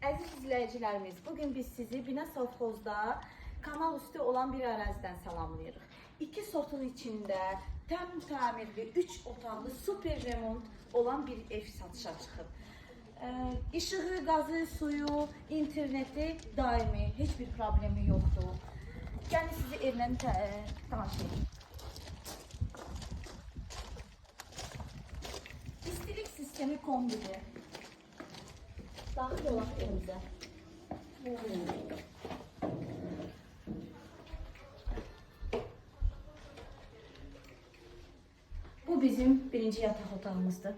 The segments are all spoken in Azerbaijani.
Əziz izləyicilərimiz, bugün biz sizi Binə Sovxozda kanal üstü olan bir ərazidən salamlayırıq. 2 sotun içində təmirli, 3 otaqlı, super remont olan bir ev satışa çıxıb. İşığı, qazı, suyu, interneti daimi, heç bir problemi yoxdur. Yəni sizi evlə tanış edin. İstilik sistemi kombidir. Daxil olaq evimizə. Bu bizim birinci yataq otağımızdır.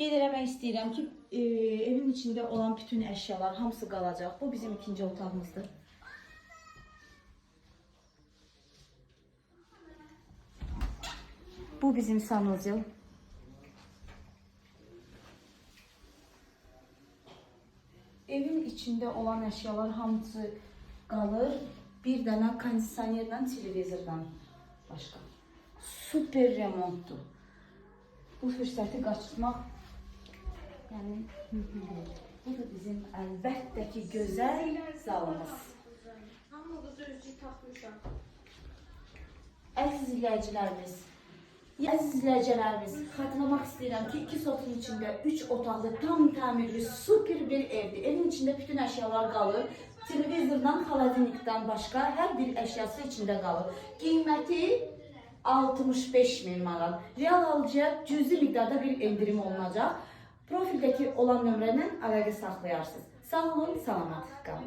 Qeyd eləmək istəyirəm ki, evin içində olan bütün əşyalar hamısı qalacaq. Bu bizim ikinci otağımızdır. Bu bizim sanuzel. Evin içində olan əşyalar hamısı qalır. Bir dənə kondisionerlə, televizordan başqa. Super remontdur. Bu fürsəti qaçırmaq yəni mümkün deyil. Bu da bizim əlbəttə ki gözəl zalımız. Hamımız özcü taxmışam. Əziz izləyicilərimiz, xatırlamaq istəyirəm ki, 2 sotun içində 3 otaqlı, tam təmirli, super bir evdir. Evin içində bütün əşyalar qalır. Televizordan, xaladenikdən başqa hər bir əşyası içində qalır. Qiyməti 65.000 manat. Real alıcıya cüzi miqdarda bir endirim olunacaq. Profildəki olan nömrədən əlaqə saxlayarsınız. Sağ olun, salamat qalın.